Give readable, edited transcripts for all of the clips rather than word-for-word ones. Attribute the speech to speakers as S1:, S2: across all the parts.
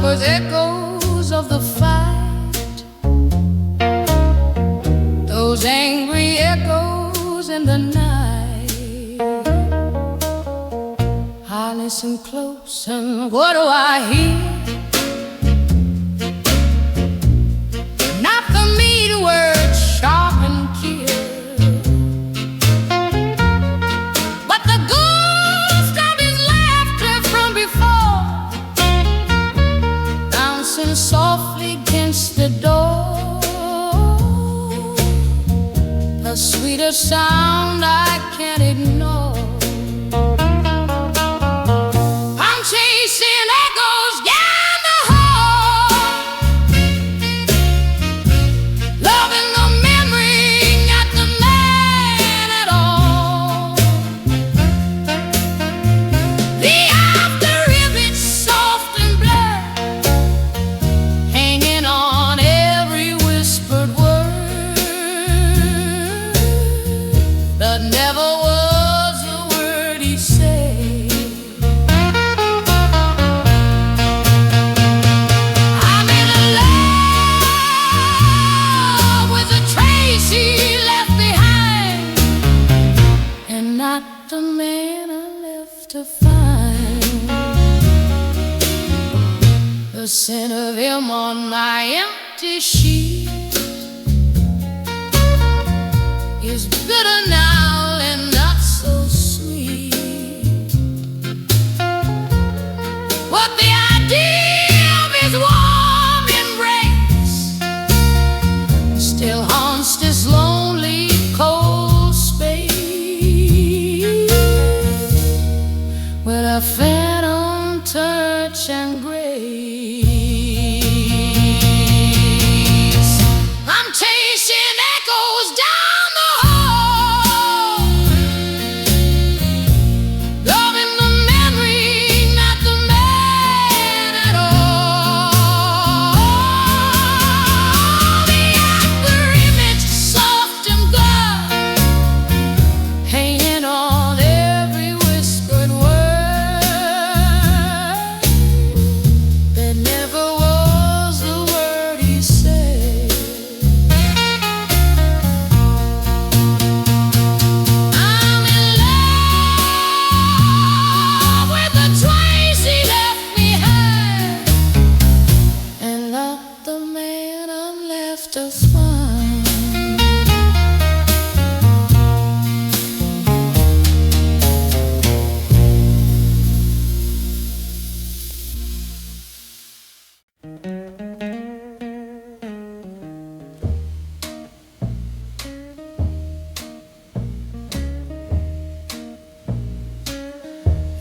S1: with echoes of the fight, those angry echoes in the night. I listen close, and what do I hear? Not the mean words, sharp and clear, but the ghost of his laughter from before, bouncing softly against the door. The sweetest sound I can't ignore. I'm chasing echoes down the hall, loving the memory, not the man at all. The after image, soft and blurred, hanging on every whispered word that never was a word he said. I'm in love with the trace he left behind, and not the man I left to find. The scent of him on my empty sheet is bitter now and not so sweet, but the idea of his warm embrace still haunts this lonely cold space, with a phantom touch and grace. I'm chasing echoes down the hall, loving the memory, not the man at all. The after image, soft and blurred, hanging on every whispered word that never was the word he said. I'm in love with the trace he left behind, and not the man I'm left to find.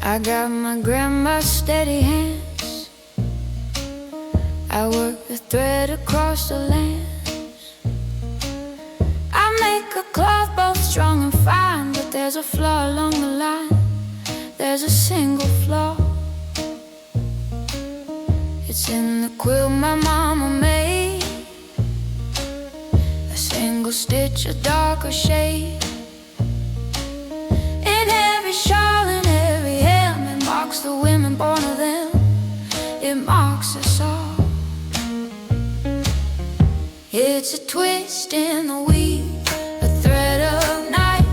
S1: I got my grandma's steady hands, I work the thread across the lands. I make a cloth both strong and fine, but there's a flaw along the line. There's a single flaw. It's in the quilt my mama made, a single stitch, a darker shade. In every shawl, in every hem, it marks the women born of them. It marks us all. It's a twist in the weave, a thread of night,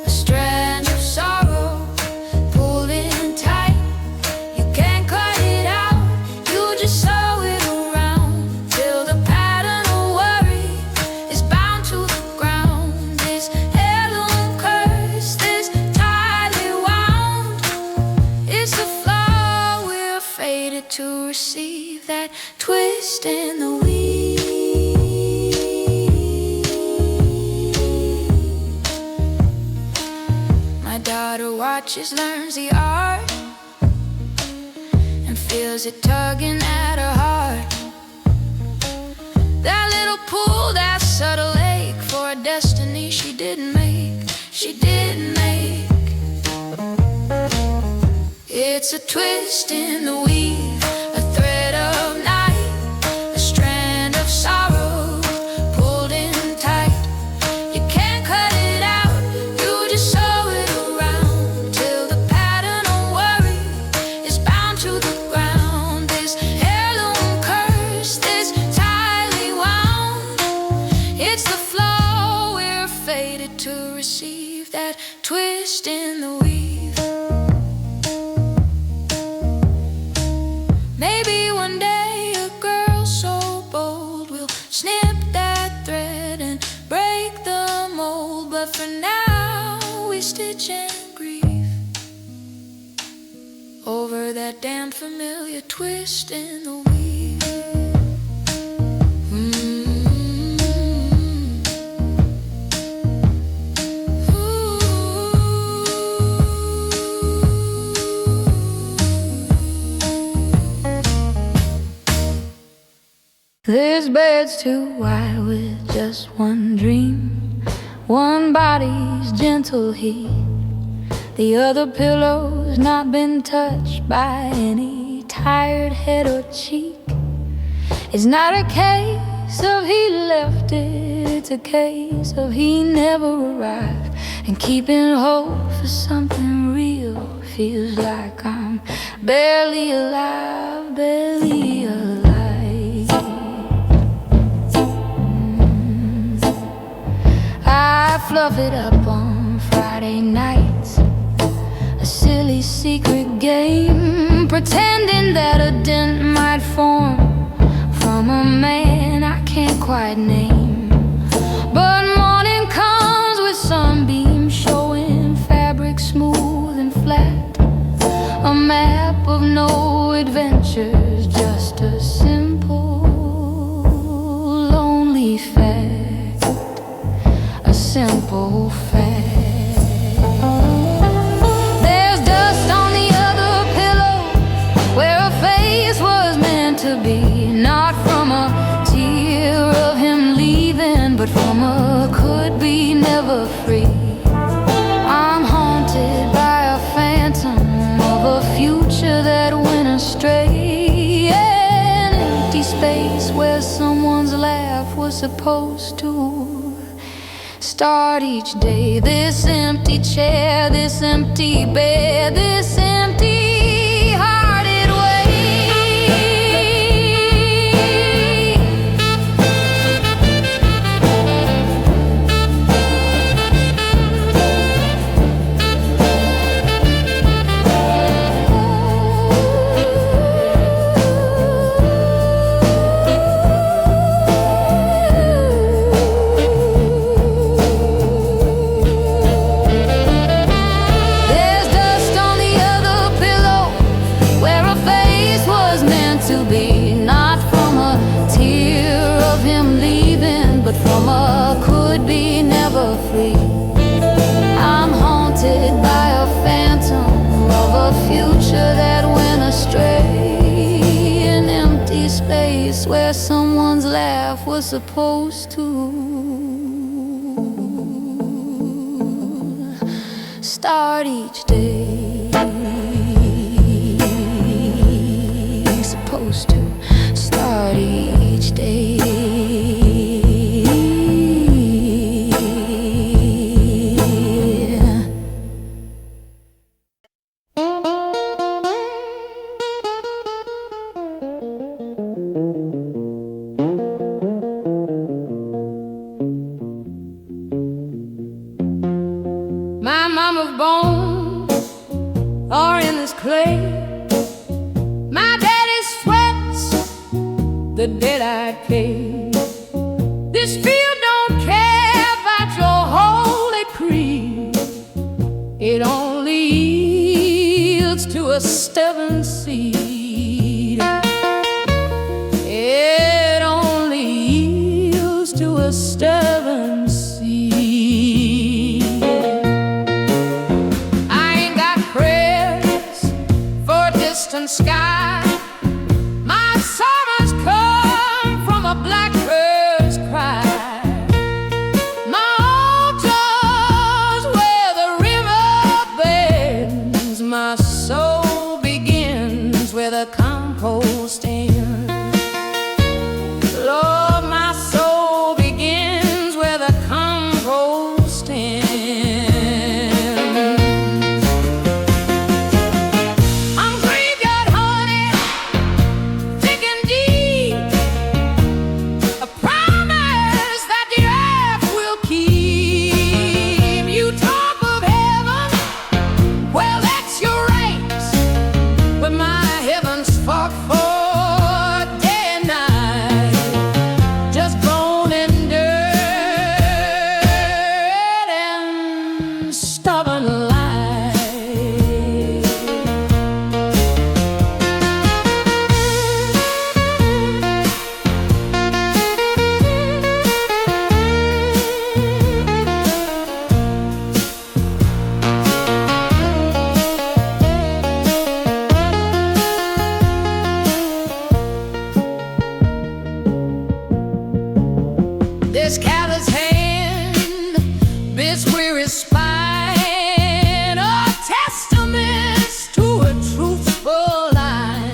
S1: a strand of sorrow, pulled in tight. You can't cut it out, you just sew it around, till the pattern of worry is bound to the ground. This heirloom curse, this tightly wound, it's the flaw we're fated to receive, that twist in the weave. My daughter watches, learns the art, and feels it tugging at her heart. That little pull, that subtle ache, for a destiny she didn't make, she didn't make. It's a twist in the weave, a thread of night, a strand of sorrow, pulled in tight. You can't cut it out, you just sew it around, till the pattern of worry is bound to the ground. This hair damn familiar twist in the weave. This bed's too wide with just one dream, one body's gentle heat. The other pillow's not been touched by any tired head or cheek. It's not a case of he left it, it's a case of he never arrived. And keeping hope for something real feels like I'm barely alive, barely alive. I fluff it up on Friday nights, a silly secret game, pretending that a dent might form from a man I can't quite name. But morning comes with sunbeams showing fabric smooth and flat, a map of no adventures, just a simple lonely fact, a simple fact. There's dust on the other pillow where a face was meant to be, not from a tear of him leaving, but from a could be never free. I'm haunted by a phantom of a future that went astray, an empty space where someone's laugh was supposed to start each day. This empty chair, this empty bed, this empty hearted way. From a could be never free. I'm haunted by a phantom of a future that went astray, an empty space where someone's laugh was supposed to start each day, supposed to start each day. My mama's bones are in this clay, my daddy's sweats the debt I paid. This field don't care about your holy creed, it only yields to a stubborn seed. It only yields to a stubborn seed. Sky, my summers come from a blackbird's cry. My altar's where the river bends, my soul begins where the compost ends. Lord, my soul begins where the compost ends. I'm graveyard honey his callous hand, bits weary spine, are testaments to a truthful line.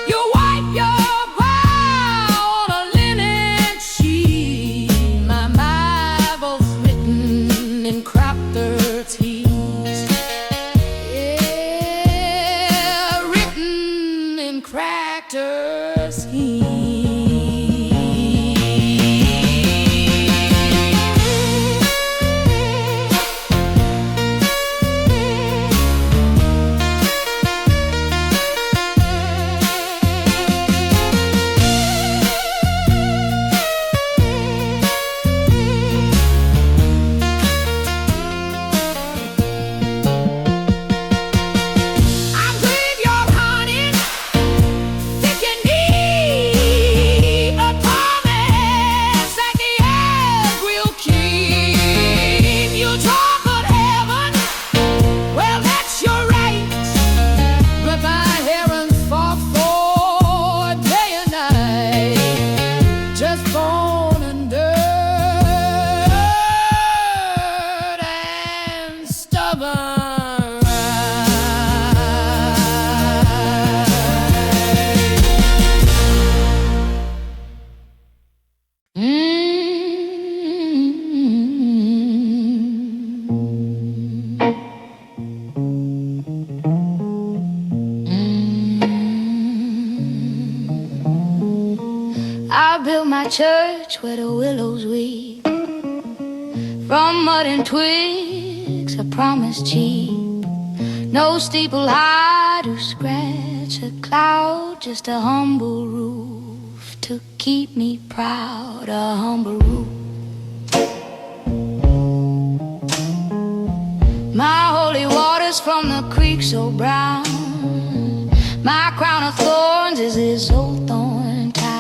S1: You wipe your brow on a linen sheet, my Bible's written in crop 13. Yeah, written in crackers heat. I built my church where the willows weep, from mud and twigs I promised cheap. No steeple high to scratch a cloud, just a humble roof to keep me proud, a humble roof. My holy waters from the creek so brown, my crown of thorns is this old thorn town.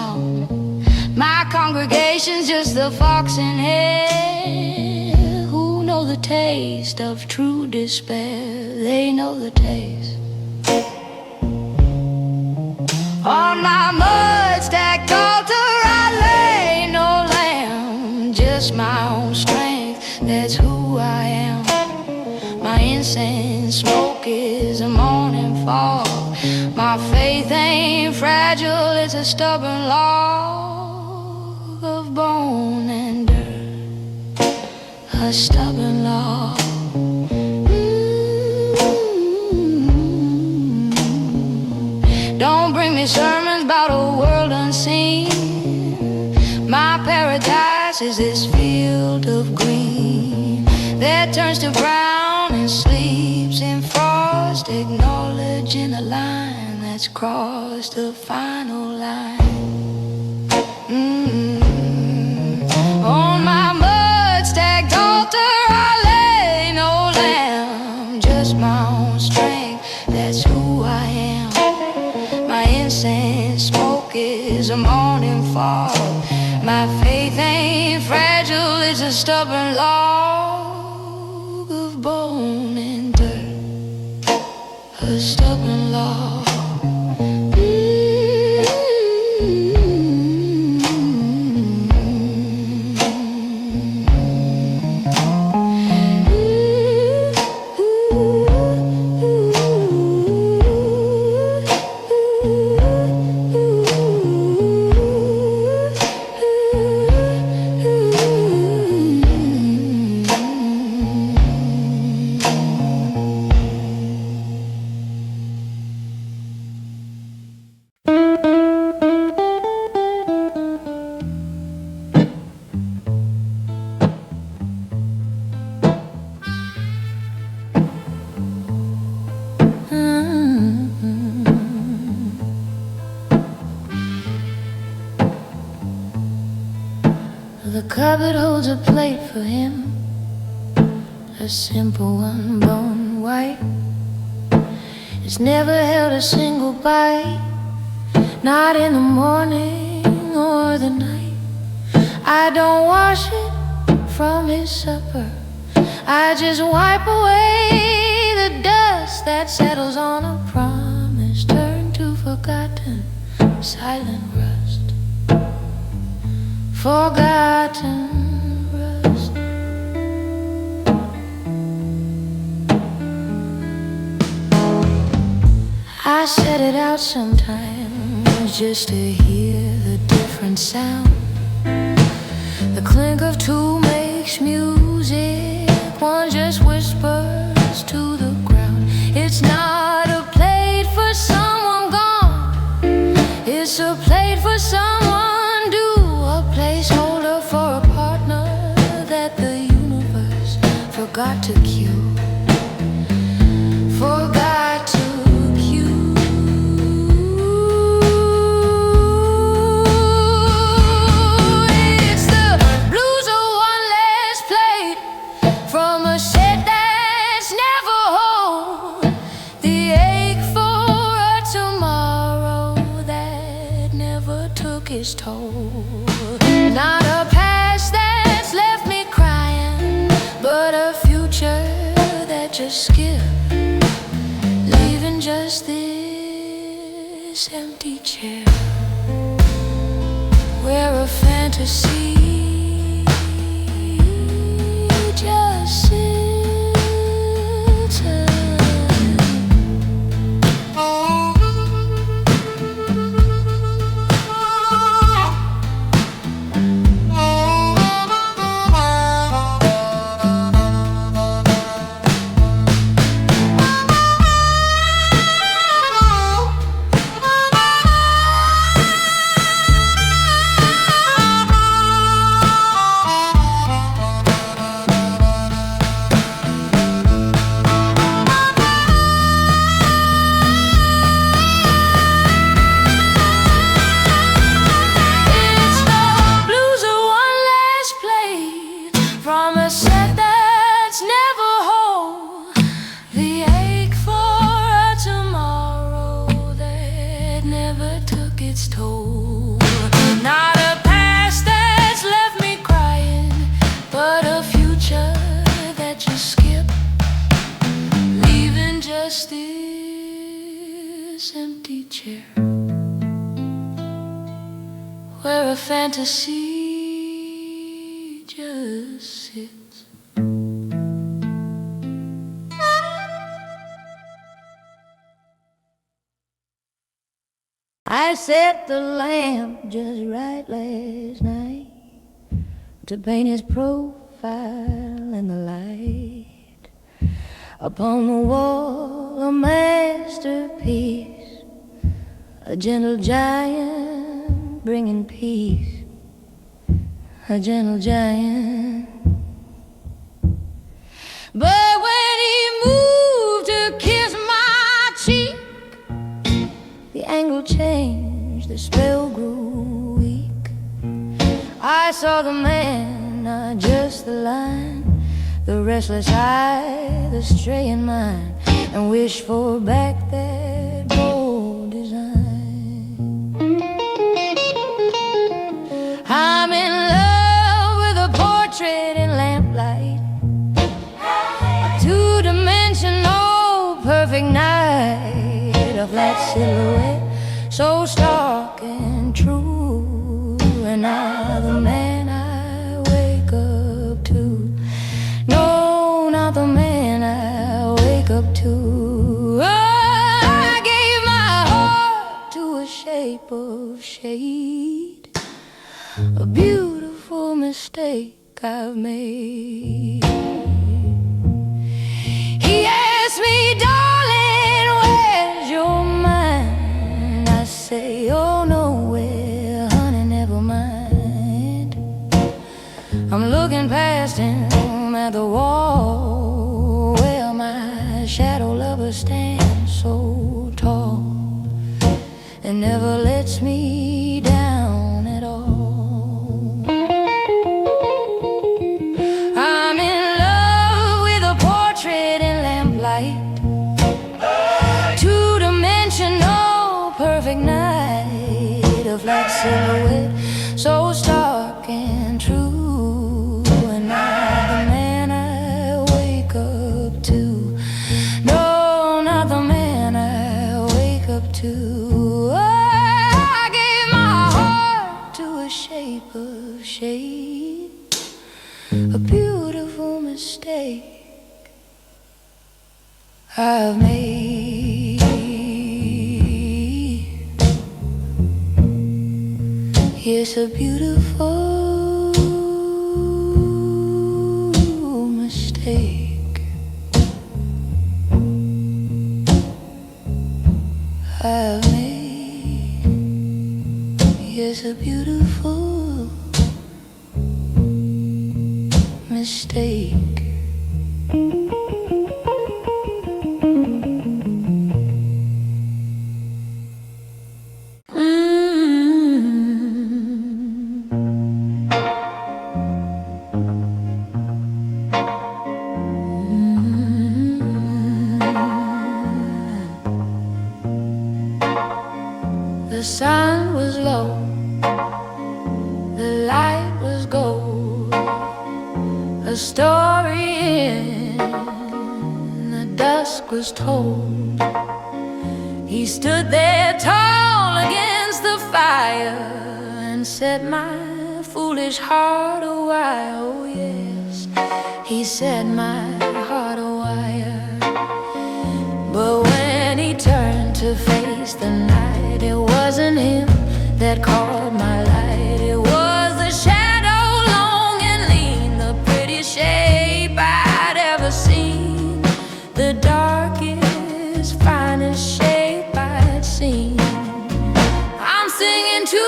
S1: My congregation's just the fox and hare, who know the taste of true despair. They know the taste. On my mud-stacked altar I lay no lamb, just my own strength, that's who I am. My incense smoke is a morning fog. My faith ain't fragile, it's a stubborn log of bone and dirt, a stubborn log. Don't bring me sermons about a world unseen. My paradise is this field of green that turns to brown and sleeps in frost, acknowledging a line that's crossed the final line. On my mud-stacked altar I lay no lamb, just my own strength, that's who I am. My incense smoke is a morning fog. My faith ain't fragile, it's a stubborn log of bone and dirt, a stubborn log. The cupboard holds a plate for him, a simple one, bone white. It's never held a single bite, not in the morning or the night. I don't wash it from his supper, I just wipe away the dust that settles on a promise turned to forgotten silent rust. forgotten rust. I set it out sometimes just to hear the different sound. The clink of two makes music, one just whispers to the ground. It's not a plate for someone gone, it's a plate for someone due, a placeholder for a partner that the universe forgot to cue. Forgot to cue. It's the blues of one less plate from a set that's never whole, the ache for a tomorrow that never took its toll. Not a past that's left me crying, but a future that just skipped, leaving just this empty chair where a fantasy just sits. From a set that's never whole, the ache for a tomorrow that never took its toll. Not a past that's left me crying, but a future that just skipped, leaving just this empty chair where a fantasy just sits. I set the lamp just right last night to paint his profile in the light. Upon the wall a masterpiece, a gentle giant bringing peace, a gentle giant. But when he moved to kiss my cheek, the angle changed, the spell grew weak. I saw the man, not just the line, the restless eye, the straying mind, and wished for back that bold design. I'm in love with a portrait in lamplight, a two-dimensional perfect night, a flat silhouette so stark and true. And now the man I wake up to, no, not the man I wake up to. I gave my heart to a shape of shade, a beautiful mistake I've made. He asked me, darling, where's your mind? I say, oh, nowhere, honey, never mind. I'm looking past him at the wall where my shadow lover stands so tall and never lets me down at all. I'm in love with a portrait in lamplight, two-dimensional perfect night, a flat silhouette so stark and true. And not the man I wake up to, no, not the man I wake up to. I gave my heart to a shape of shade, a beautiful mistake I've made. It's a beautiful mistake I've made. It's a beautiful mistake. The sun was low, the light was gold, a story in the dusk was told. He stood there tall against the fire and set my foolish heart awire. Oh yes, he set my heart awire. But when he turned to face the night, it wasn't him that caught my light. It was the shadow, long and lean, the prettiest shape I'd ever seen, the darkest, finest shape I'd seen. I'm singing to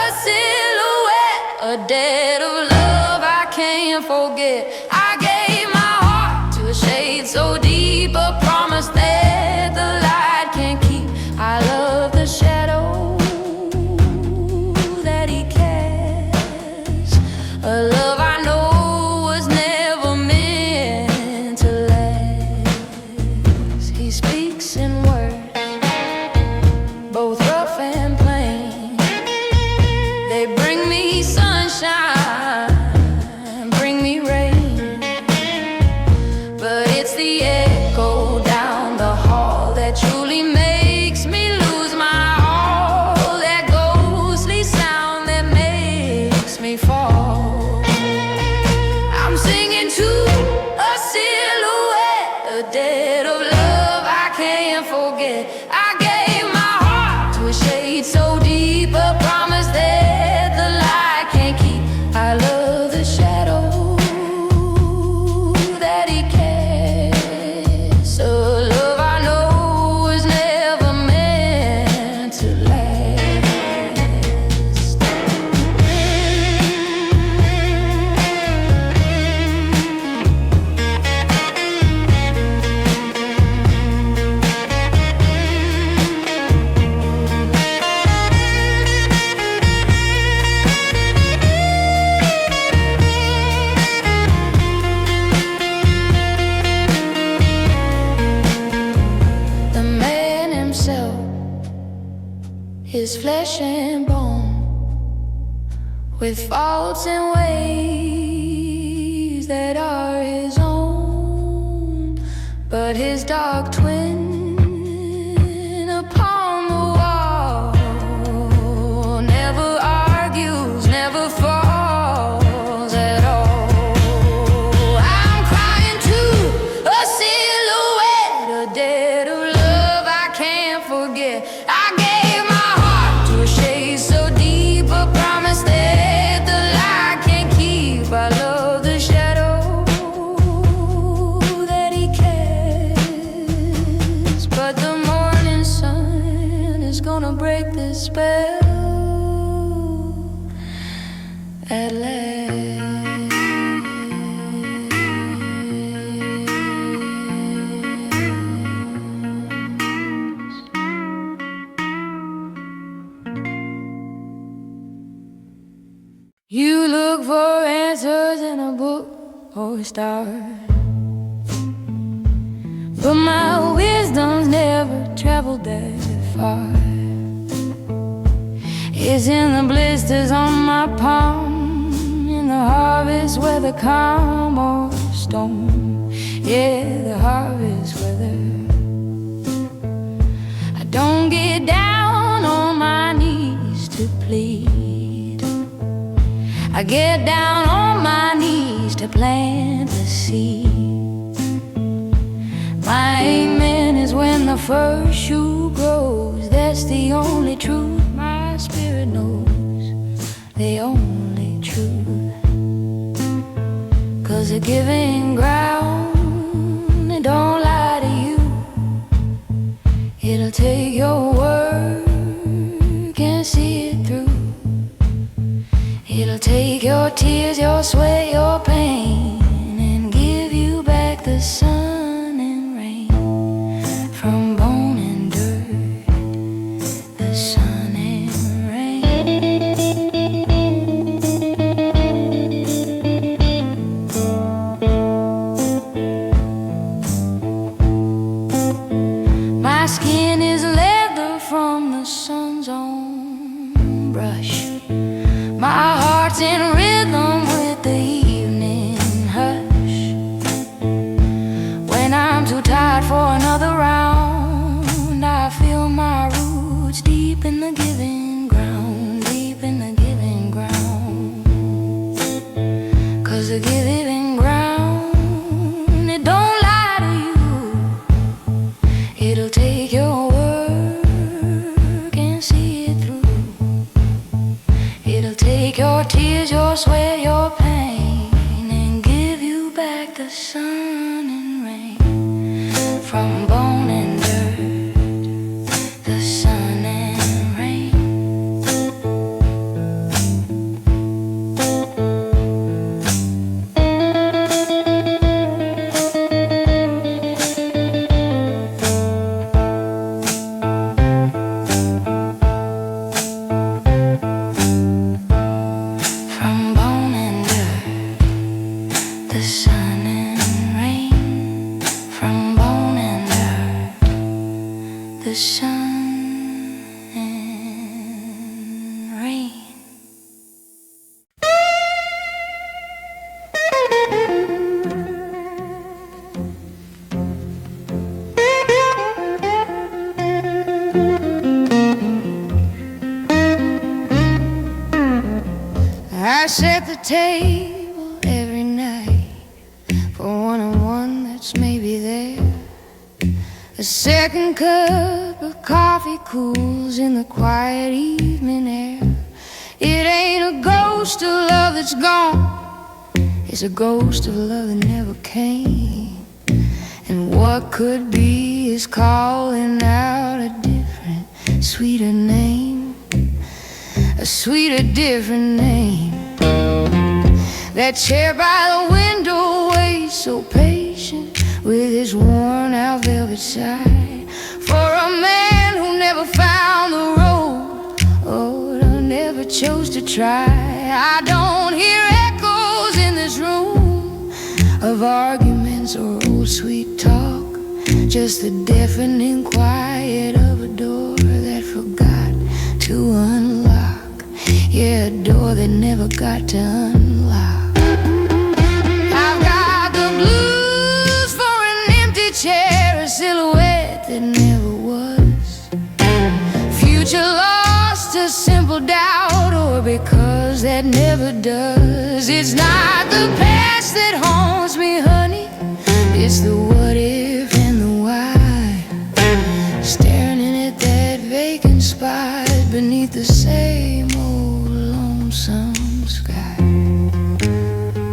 S1: a silhouette, a debt of love I can't forget. I gave my heart to a shade so deep, a promise that the light can't keep. I love the shadow that he casts, a love I know was never meant to last. He speaks in words, both rough and plain. They bring me sunshine, bring me rain, but it's the echo down the hall that truly makes me lose my all, that ghostly sound that makes me fall. I'm singing to a silhouette, a debt of love I can't forget. I gave my heart to a shade so deep, a promise that the light can't keep. I love the shadow that he casts, a love I know was never meant to last. The man himself, his flesh and bone, with faults and ways that are his own, but his dark twin upon the wall never argues, never falls at all. I'm crying to a silhouette, a debt of love I can't forget. I gave my heart to a shade so deep, a promise that the light can't keep. I love the shadow that he casts, but the morning sun is gonna break this spell at last. You look for answers in a book or a star, but my wisdom's never traveled that far. It's in the blisters on my palm, in the harvest weather, calm or storm. Yeah, the harvest weather. I don't get down on my knees to plead. I get down on my knees to plant the seed. My amen is when the first shoe grows. That's the only truth my spirit knows, the only truth. 'Cause a giving ground, it don't lie to you. It'll take your work and see it through. It'll take your tears, your sweat, your pain, and give you back the sun and rain. From bone and dirt, the sun and rain. My skin is leather from the sun's own brush. My heart's in rhythm with the evening hush. When I'm too tired for another round, I feel my roots deep in the giving ground, deep in the giving ground. 'Cause the giving ground, it don't lie to you. It'll take your work and see it through. It'll take your tears, your sweat, your pain, and give you back the sun and rain. From bone and dirt, the sun and rain. The sun and rain, from bone and dirt, the sun and rain. I set the table every night for one-on-one that's maybe there. A second cup of coffee cools in the quiet evening air. It ain't a ghost of love that's gone, it's a ghost of love that never came. And what could be is calling out a different, sweeter name, a sweeter, different name. That chair by the window waits so patient with his worn-out velvet side, for a man who never found the road, oh, never chose to try. I don't hear echoes in this room of arguments or old sweet talk, just the deafening quiet of a door that forgot to unlock. Yeah, a door that never got to unlock. I've got the blues for an empty chair, a silhouette that never was, future lost to simple doubt, or because that never does. It's not the past that haunts me, honey, it's the what if and the why, staring at that vacant spot beneath the same old lonesome sky.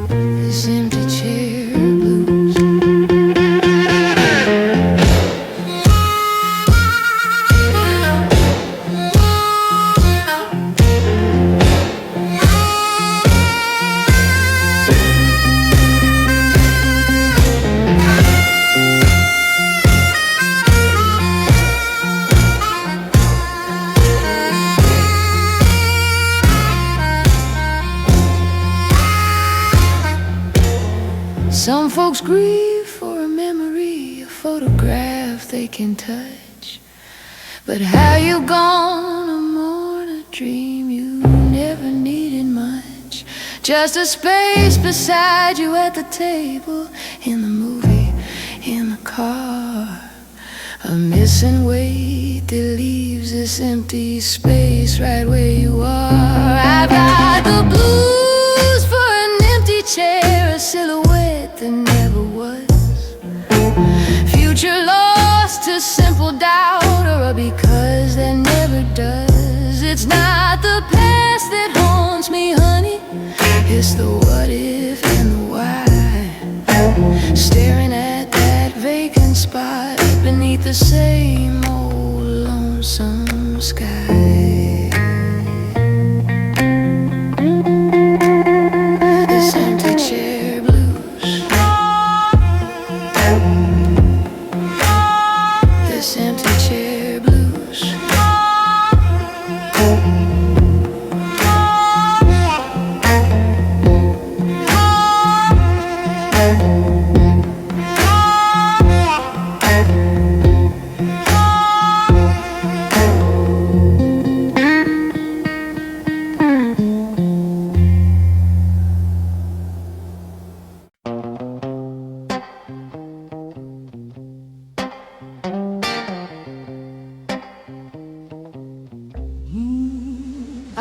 S1: This empty chair blues. Some folks grieve for a memory, a photograph they can touch. But how you gonna mourn a dream you never needed much? Just a space beside you at the table, in the movie, in the car. A missing weight that leaves this empty space right where you are. I've got the blues it's not the past that haunts me, honey. It's the what if and the why. Staring at that vacant spot beneath the same old lonesome sky. This empty chair blues. This empty chair blues.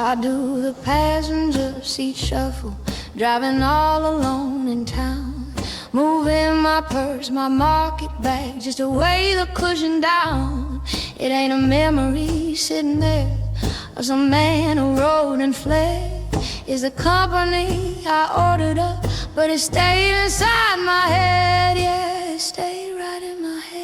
S1: I do the passenger seat shuffle, driving all alone in town, moving my purse, my market bag, just to weigh the cushion down. It ain't a memory sitting there of some man who rode and fled. It's the company I ordered up, but it stayed inside my head. Yeah, it stayed right in my head.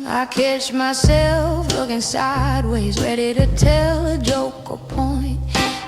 S1: I catch myself looking sideways, ready to tell a joke or point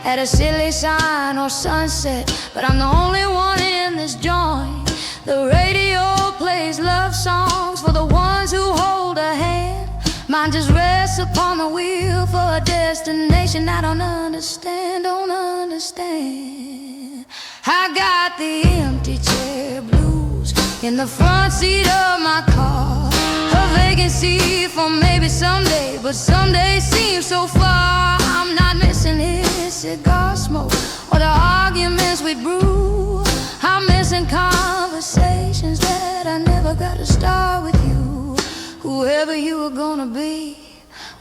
S1: at a silly sign or sunset, but I'm the only one in this joint. The radio plays love songs for the ones who hold a hand. Mine just rests upon the wheel for a destination I don't understand, don't understand. I got the empty chair blues in the front seat of my car, a vacancy for maybe someday, but someday seems so far. I'm not missing his cigar smoke or the arguments we'd brew. I'm missing conversations that I never got to start with you. Whoever you were gonna be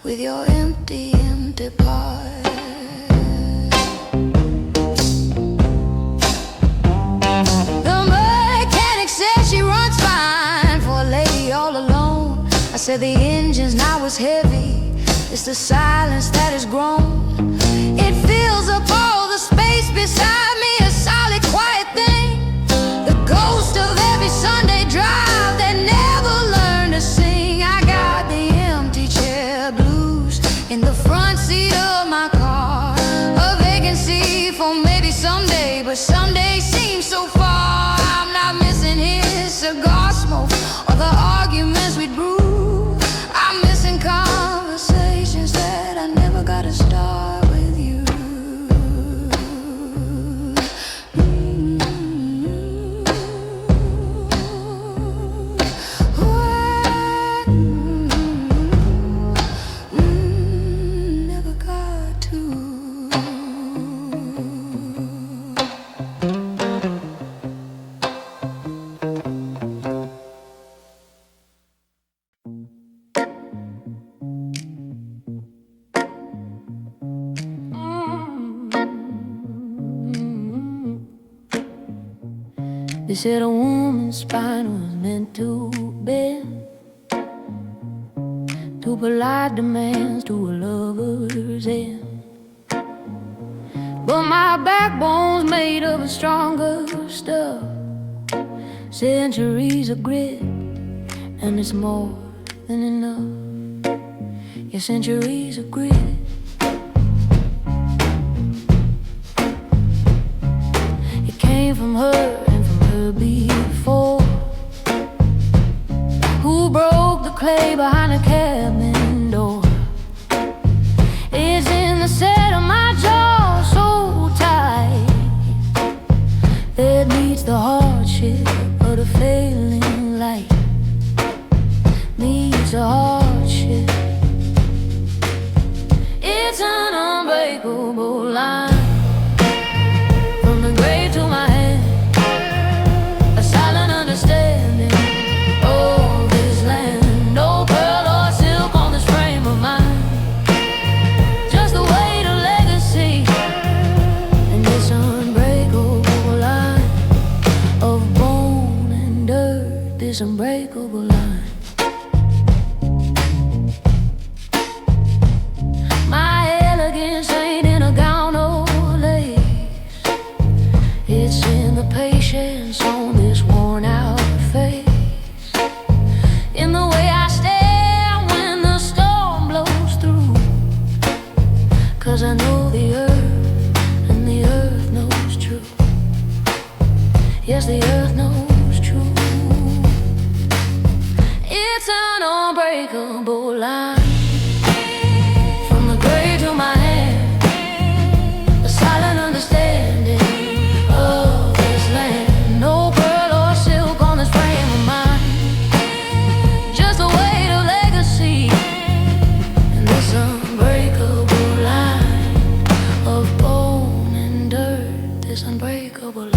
S1: with your empty, empty part. The mechanic says she runs fine for a lady all alone. I said the engine's now is heavy, it's the silence that has grown. It fills up all the space beside me, a solid quiet thing. The ghost of every Sunday drive that never learned to sing. I got the empty chair blues in the front seat of my car, a vacancy for maybe someday, but someday seems so far. I'm not missing his cigar smoke or the arguments we'd brew. I'm missing conversations that I never got to start with you. Never got to. They said a woman's spine was meant to bend to polite demands to a lover's end. But my backbone's made of a stronger stuff, centuries of grit, and it's more than enough. Yeah, centuries of grit. It came from her before, who broke the clay behind the cabin door. It's in the set of my jaw so tight that meets the hardship of the failing light, meets the hardship. It's an unbreakable line from the grave to my head. Understanding all this land, no pearl or silk on this frame of mine, just the weight of legacy and this unbreakable line. this unbreakable line. My elegance ain't in a gown or lace. It's in the patience on this worn out face, in the way I stare when the storm blows through. 'Cause I know the earth, and the earth knows true. Yes, the earth knows true. It's an unbreakable line. From the grave to my hand, a silent understanding of this land. No pearl or silk on this frame of mine, just a weight of legacy. And this unbreakable line of bone and dirt, this unbreakable line.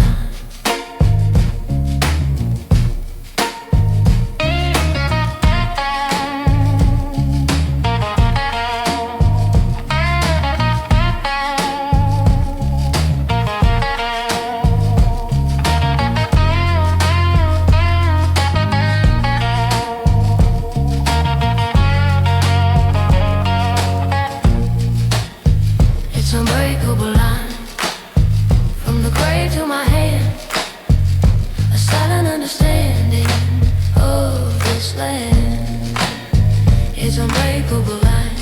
S1: Unbreakable line, from the grave to my hand, a silent understanding of this land. It's unbreakable line,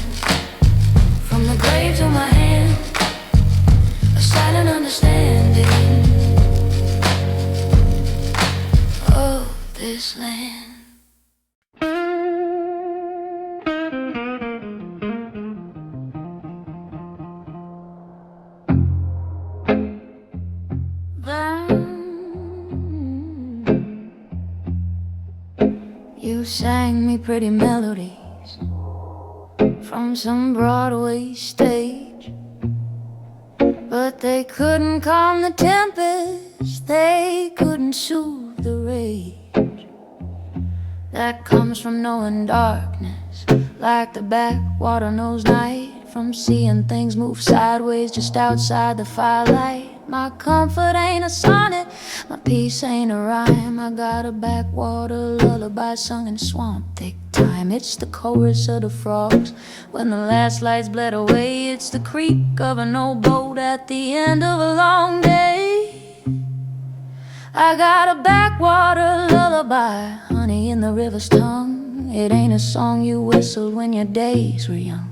S1: from the grave to my hand, a silent understanding of this land. You sang me pretty melodies from some Broadway stage, but they couldn't calm the tempest, they couldn't soothe the rage that comes from knowing darkness, like the backwater knows night, from seeing things move sideways just outside the firelight. My comfort ain't a sonnet, my peace ain't a rhyme. I got a backwater lullaby sung in swamp thick time. It's the chorus of the frogs when the last lights bled away. It's the creak of an old boat at the end of a long day. I got a backwater lullaby, honey in the river's tongue. It ain't a song you whistled when your days were young.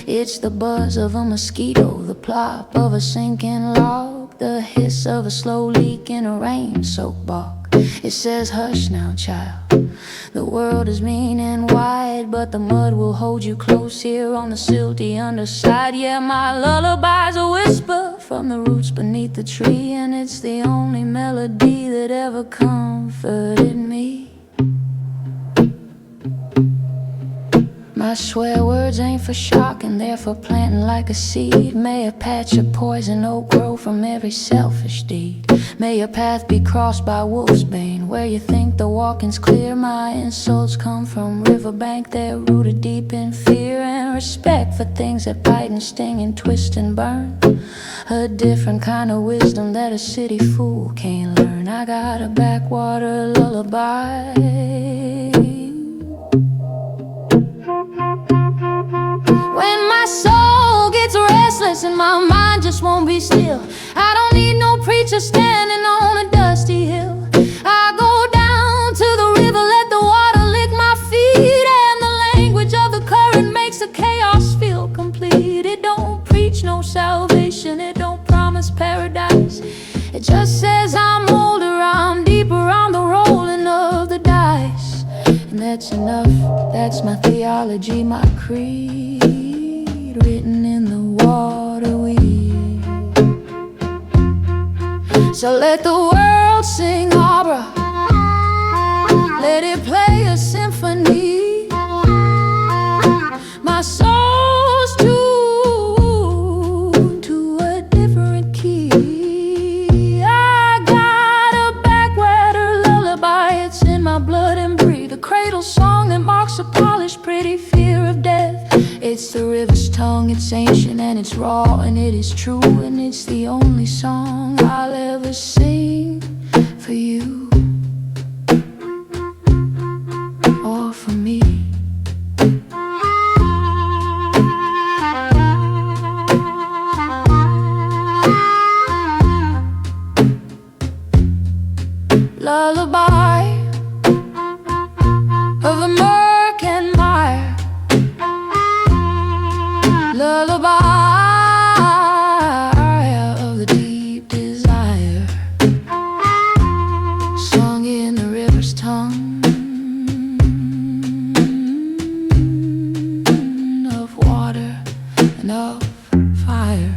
S1: It's the buzz of a mosquito, the plop of a sinking log, the hiss of a slow leak in a rain-soaked bog. It says, hush now, child, the world is mean and wide, but the mud will hold you close here on the silty underside. Yeah, my lullaby's a whisper from the roots beneath the tree, and it's the only melody that ever comforted me. My swear words ain't for shocking, they're for planting like a seed. May a patch of poison oak grow from every selfish deed. May your path be crossed by wolf's bane, where you think the walking's clear. My insults come from riverbank, they're rooted deep in fear and respect for things that bite and sting and twist and burn. A different kind of wisdom that a city fool can't learn. I got a backwater lullaby. When my soul gets restless and my mind just won't be still, I don't need no preacher standing on a dusty hill. I go down to the river, let the water lick my feet, and the language of the current makes the chaos feel complete. It don't preach no salvation, it don't promise paradise. It just says I'm older, I'm deeper, I'm the rolling of the dice. And that's enough, that's my theology, my creed, written in the water weed. So let the world sing opera, let it play a symphony. My soul's tuned to a different key. I got a backwater lullaby, it's in my blood and breathe. A cradle song that marks a polished, pretty fear of death. It's the river's tongue, it's ancient and it's raw and it is true, and it's the only song I'll ever sing for you. lullaby of the murk and mire, lullaby of the deep desire, sung in the river's tongue, of water and of fire.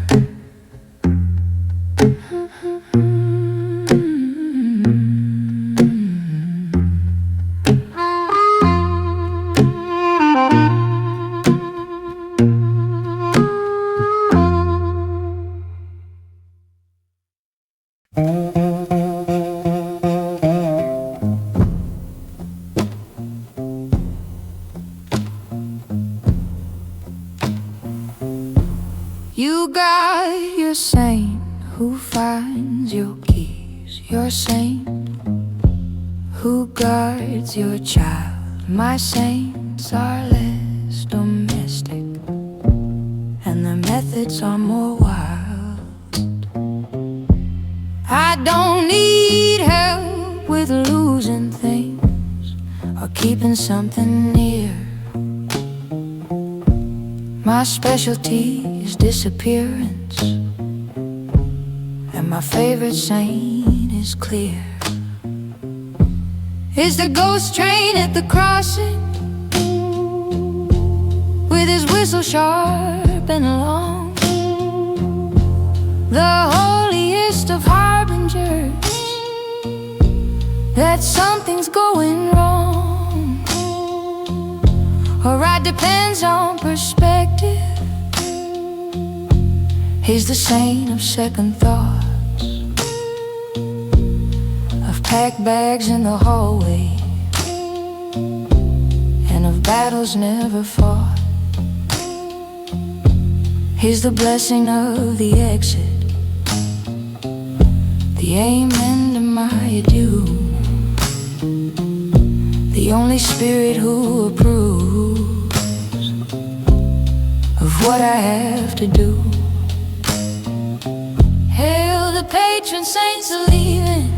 S1: You got your saint who finds your keys, your saint who guards your child. My saints are less domestic, and their methods are more wild. I don't need help with losing things or keeping something near. My specialty is disappearance, and my favorite saint is clear. Is the ghost train at the crossing, with his whistle sharp and long, the holiest of harbingers that something's going wrong. Or right, depends on perspective. He's the saint of second thoughts, of packed bags in the hallway, and of battles never fought. He's the blessing of the exit, the amen to my adieu, the only spirit who approves of what I have to do. Hail the patron saints are leaving,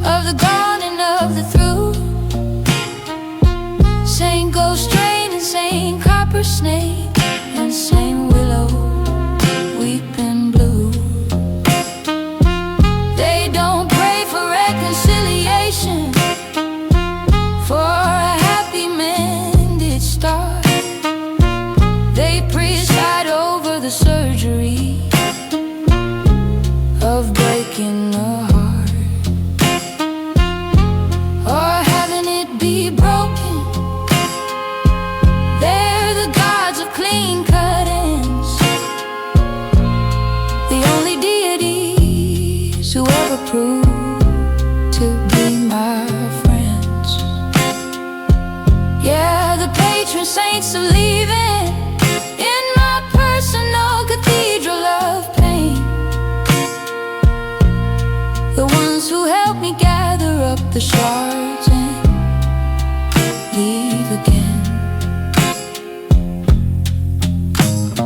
S1: of the gone and of the through, Saint Ghost Train and Saint Copper Snake and Saint Willow weeping blue. They don't pray for reconciliation, for a happy mended start. They preside over the surgery of breaking a heart, or having it be broken. They're the gods of clean cut ends, the only deities who ever proved to be my friends. Yeah, the patron saints are leaving in my personal cathedral of pain, the ones who help me gather up the shards and leave again.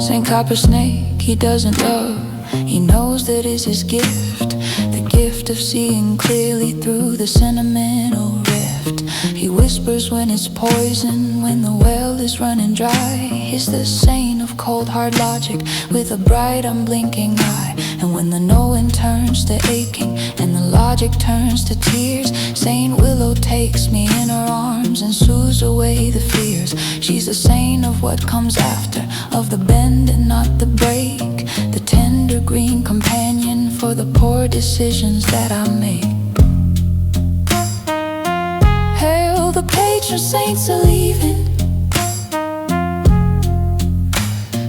S1: Saint Copper Snake, he doesn't love, he knows that is his gift, the gift of seeing clearly through the sentimental rift. He whispers when it's poison, when the well is running dry. He's the saint of cold hard logic, with a bright unblinking eye. And when the knowing turns to aching and the logic turns to tears, Saint Willow takes me in her arms and soothes away the fears. She's the saint of what comes after, of the bend and not the break, the tender green companion for the poor decisions that I make. Hail the patron saints are leaving.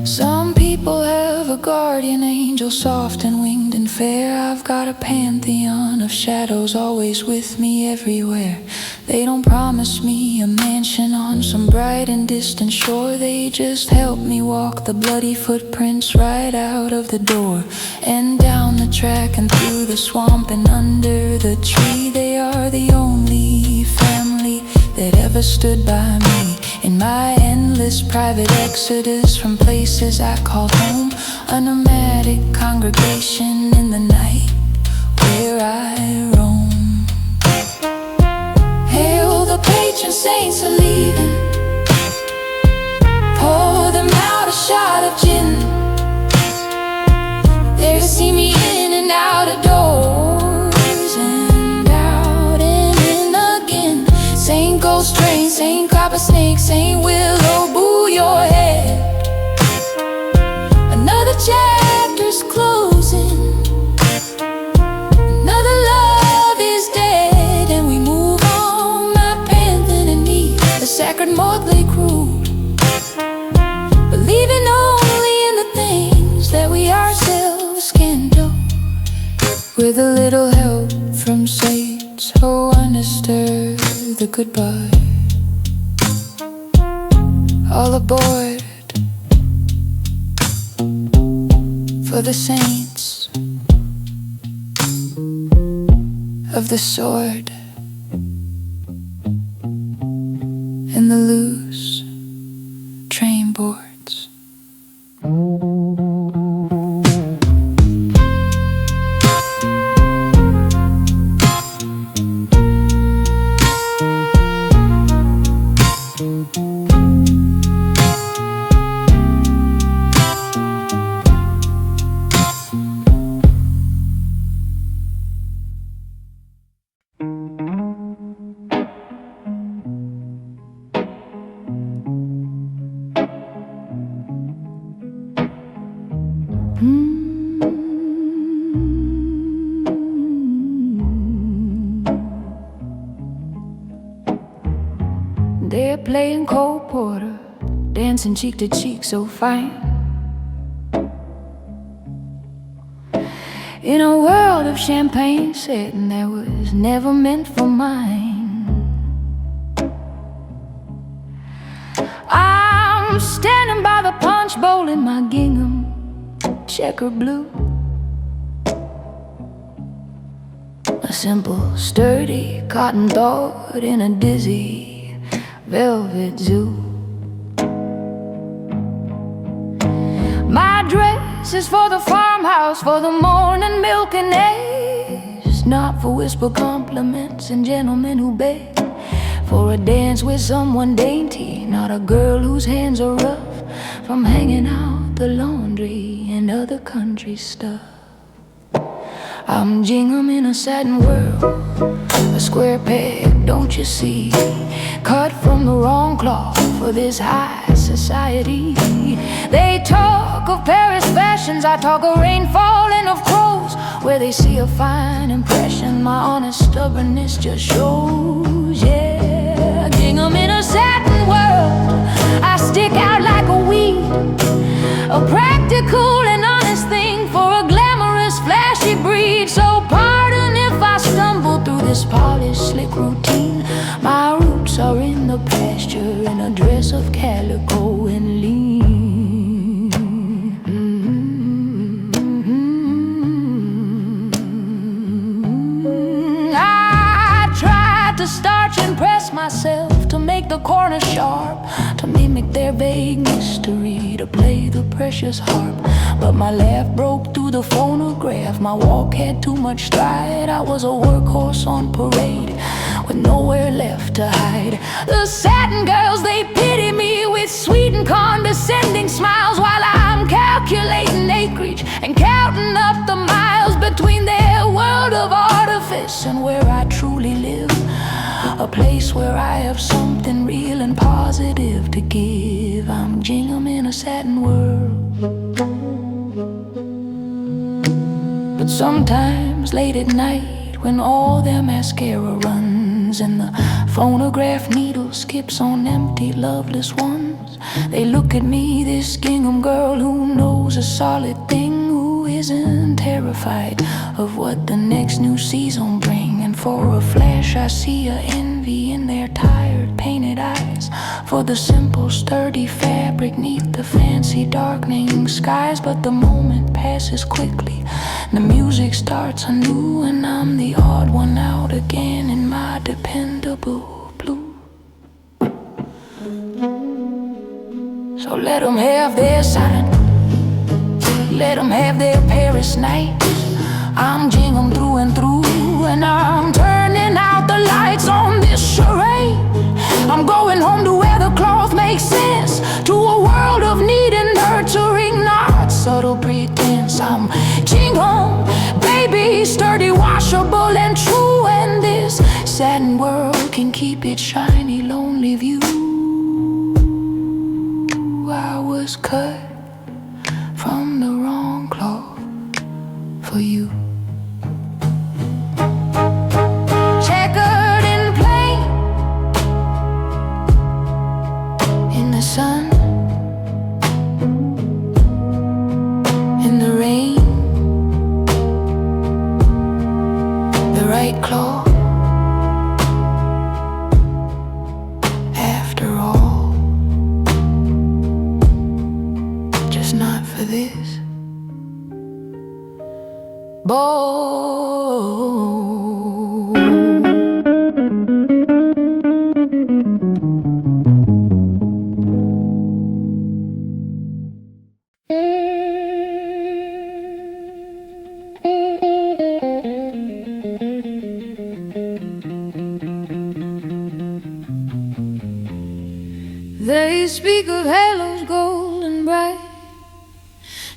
S1: Some people have a guardian angel, soft and winged and fair. I've got a pantheon of shadows always with me everywhere. They don't promise me a mansion on some bright and distant shore. They just help me walk the bloody footprints right out of the door, and down the track and through the swamp and under the tree. They are the only family that ever stood by me in my endless private exodus from places I called home. A nomadic congregation in the night where I roam. saints are leaving. Pour them out a shot of gin. They see me in and out of doors, and out and in again. Saint ghost train, Saint copper snake, Saint willow, boo your head. Another chapter's closing. Another love is dead, and we move on, my panther and me, the sacred motley crew, believing only in the things that we ourselves can do. With a little help from saints, oh, understir the goodbye. All aboard for the saints of the sword and the loose train boards. They're playing Cole Porter, dancing cheek to cheek so fine. In a world of champagne setting that was never meant for mine. I'm standing by the punch bowl in my gingham checker blue. A simple, sturdy cotton thought in a dizzy velvet zoo. My dress is for the farmhouse, for the morning milk and eggs, not for whisper compliments and gentlemen who beg for a dance with someone dainty, not a girl whose hands are rough from hanging out the laundry and other country stuff. I'm gingham in a satin world, a square peg, don't you see, cut from the wrong cloth for this high society. They talk of Paris fashions, I talk of rainfall and of crows. Where they see a fine impression, my honest stubbornness just shows. Yeah, gingham in a satin world, I stick out like a weed, a practical and honest thing for a glamorous, flashy breed. So pardon if I stumble through this polished, slick routine. My roots are in the pasture, in a dress of calico and lean. I tried to starch and press myself, to make the corners sharp, to mimic their vague mystery, to play the precious harp. But my laugh broke through the phonograph, my walk had too much stride. I was a workhorse on parade, with nowhere left to hide. The satin girls, they pity me with sweet and condescending smiles, while I'm calculating acreage and counting up the miles between their world of artifice and where I truly live, a place where I have something real and positive to give. I'm gingham in a satin world. But sometimes late at night, when all their mascara runs and the phonograph needle skips on empty, loveless ones, they look at me, this gingham girl who knows a solid thing, who isn't terrified of what the next new season brings. And for a flash I see a envy in their tired, painted eyes, for the simple, sturdy fabric neath the fancy, darkening skies. But the moment passes quickly, the music starts anew, and I'm the odd one out again in my dependable blue. So let them have their sign, let them have their Paris nights. I'm gingham through and through, and I'm turning out the lights on this charade. I'm some jingle, baby, sturdy, washable and true. And this satin world can keep its shiny, lonely view. I was cut from the wrong cloth for you. Checkered in plain, in the sun, in the rain, the right claw. After all, just not for this bowl. They speak of halos golden bright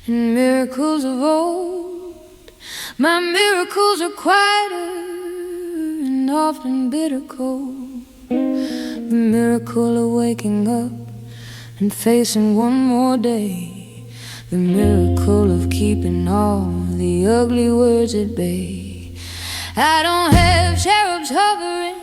S1: and miracles of old. My miracles are quieter and often bitter cold. The miracle of waking up and facing one more day. The miracle of keeping all the ugly words at bay. I don't have cherubs hovering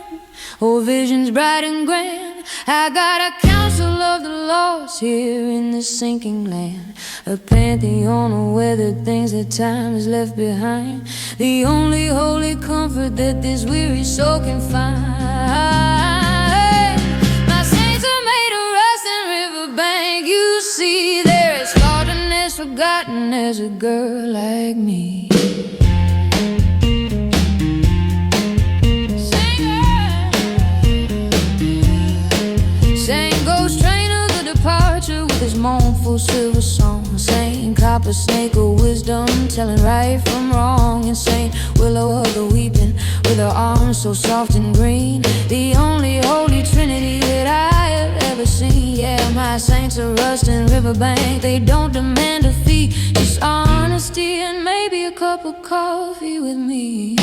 S1: or visions bright and grand. I got a council of the lost here in this sinking land, a pantheon of weathered things that time has left behind, the only holy comfort that this weary soul can find. My saints are made of rust and riverbank. You see, they're as forgotten as forgotten as a girl like me. His mournful silver song, Saint Copper Snake of wisdom, telling right from wrong, and Saint Willow of the weeping, with her arms so soft and green, the only holy trinity that I have ever seen. Yeah, my saints are rust and riverbank. They don't demand a fee, just honesty and maybe a cup of coffee with me.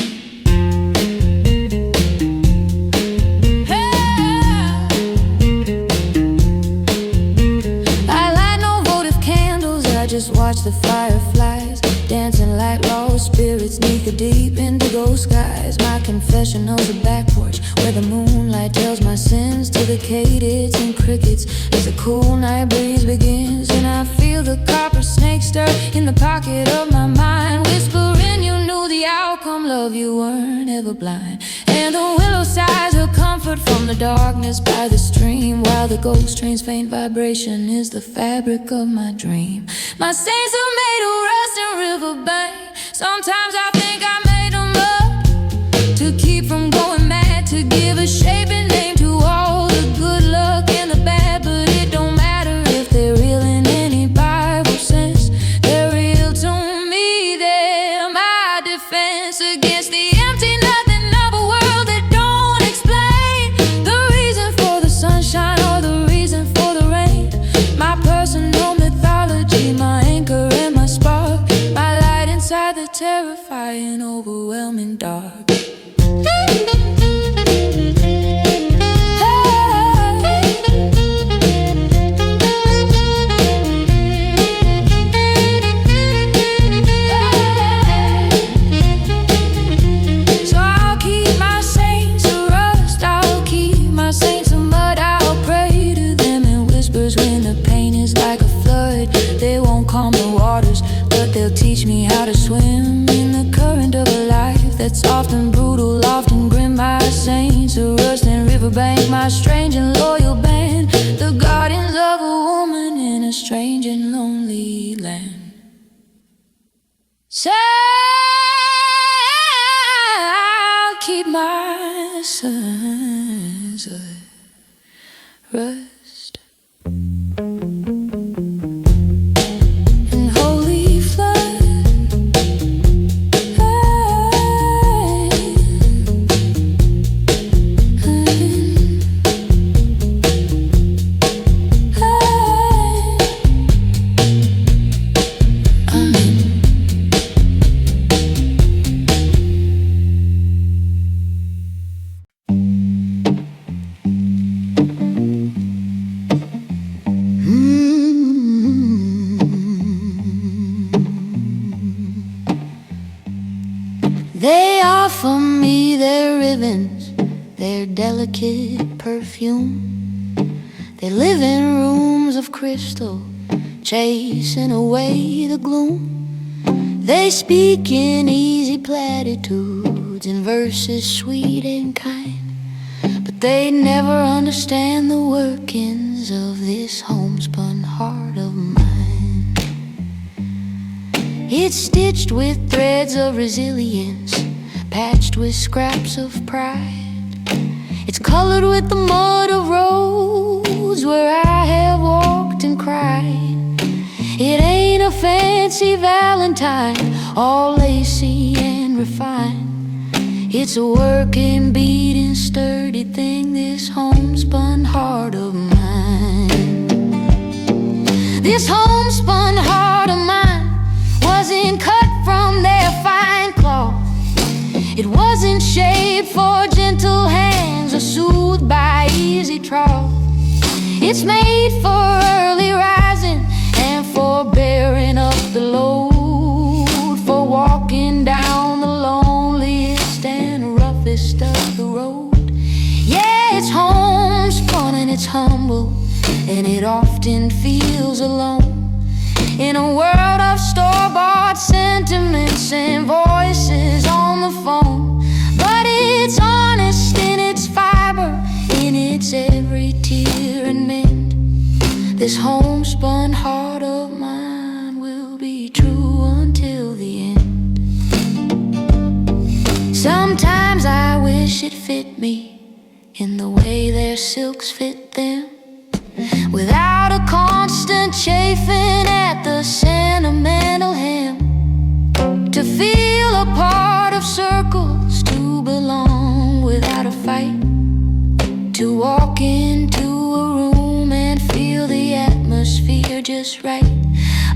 S1: Just watch the fireflies dancing like lost spirits neath the deep indigo skies. My confessional's a back porch where the moonlight tells my sins to the katydids and crickets as the cool night breeze begins. And I feel the copper snake stir in the pocket of my mind, whispering you knew the outcome, love, you weren't ever blind. And the willow sighs her comfort from the darkness by the stream, while the ghost train's faint vibration is the fabric of my dream. My saints are made of rust and riverbank. Sometimes I think I made them up to keep from going mad, to give a shape and name to all the good luck and the bad. But it don't matter if they're real in any Bible sense. They're real to me, they're my defense against the empty nothing of a world that don't explain the reason for the sunshine or the reason for the rain. My personal mythology, my anchor and my spark, my light inside the terrifying, overwhelming dark. So I'll keep my saints of rust, I'll keep my saints of mud. I'll pray to them in whispers when the pain is like a flood. They won't calm the waters, but they'll teach me how to swim in the current of a life that's often brutal, often grim. My saints of rust and riverbank, my strange and loyal band, the guardians of a woman in a strange and lonely land. So I'll keep my sons of rust and holy flood. their ribbons, their delicate perfume. They live in rooms of crystal, chasing away the gloom. They speak in easy platitudes, in verses sweet and kind, but they never understand the workings of this homespun heart of mine. It's stitched with threads of resilience, patched with scraps of pride. It's colored with the mud of roads where I have walked and cried. It ain't a fancy valentine, all lacy and refined. It's a working, beating, sturdy thing, this homespun heart of mine. This homespun heart of mine wasn't cut from their fine cloth. It wasn't shaped for gentle hands or soothed by easy trough. It's made for early rising and for bearing up the load, for walking down the loneliest and roughest of the road. Yeah, it's homespun and it's humble, and it often feels alone in a world of store-bought sentiments and voices on the phone. But it's honest in its fiber, in its every tear and mend. This homespun heart of mine will be true until the end. Sometimes I wish it fit me in the way their silks fit them, without a constant chafing at the sentimental hem. To feel a part of circles, to belong without a fight, to walk into a room and feel the atmosphere just right.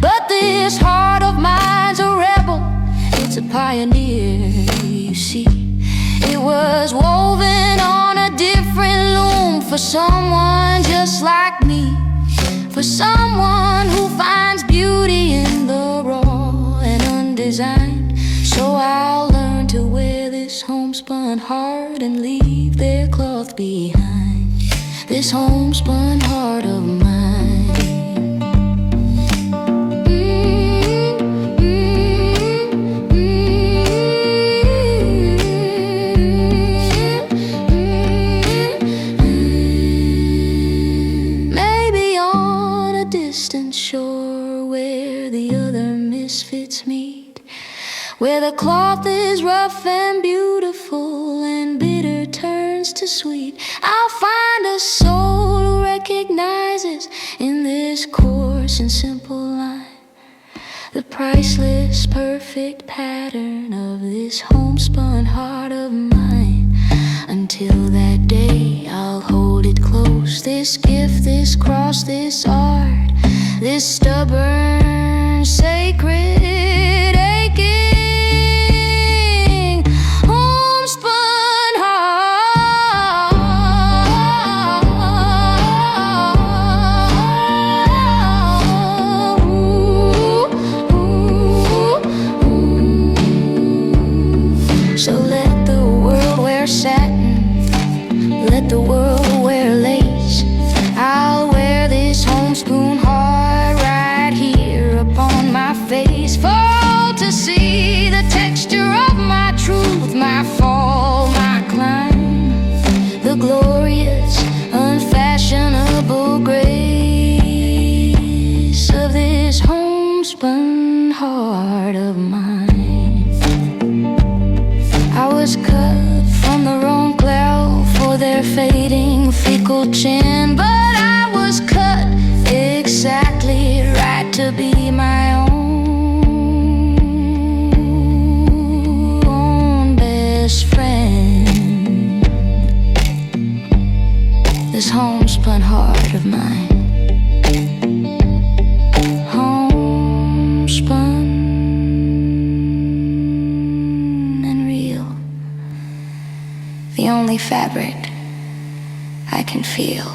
S1: But this heart of mine's a rebel, it's a pioneer, you see. It was woven on a different loom for someone just like me, for someone who finds beauty in the raw and undesigned. So I'll learn to wear this homespun heart and leave their cloth behind. This homespun heart of mine. Maybe on a distant shore where the other misfits meet, where the cloth is rough and beautiful and bitter turns to sweet, I'll find a soul who recognizes in this coarse and simple line the priceless, perfect pattern of this homespun heart of mine. Until that day, I'll hold it close, this gift, this cross, this art, this stubborn, sacred, aching homespun heart. So let the world wear satin, let the world wear lace. I'll wear this homespun heart right here upon my face, for all to see the texture of my truth, my fall, my climb, the glorious, unfashionable grace of this homespun heart of mine. I was cut from the wrong cloud for their fading, fickle chin, but I was cut exactly right to be my own best friend. This homespun heart of mine. Homespun and real, the only fabric I can feel.